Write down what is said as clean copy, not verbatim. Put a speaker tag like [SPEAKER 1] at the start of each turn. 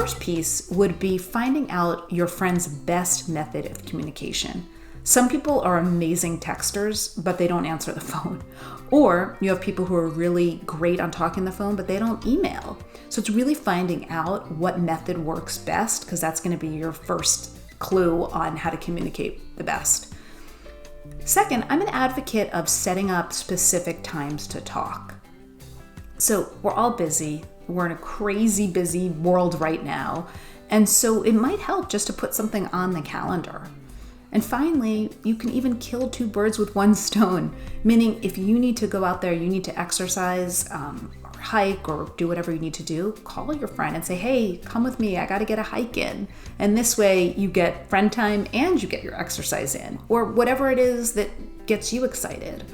[SPEAKER 1] first piece would be finding out your friend's best method of communication. Some people are amazing texters, but they don't answer the phone. Or you have people who are really great on talking the phone, but they don't email. So it's really finding out what method works best, because that's going to be your first clue on how to communicate the best. Second, I'm an advocate of setting up specific times to talk. So we're all busy. We're in a crazy busy world right now. And so it might help just to put something on the calendar. And finally, you can even kill two birds with one stone, meaning if you need to go out there, you need to exercise or hike or do whatever you need to do, call your friend and say, hey, come with me, I got to get a hike in. And this way you get friend time and you get your exercise in, or whatever it is that gets you excited.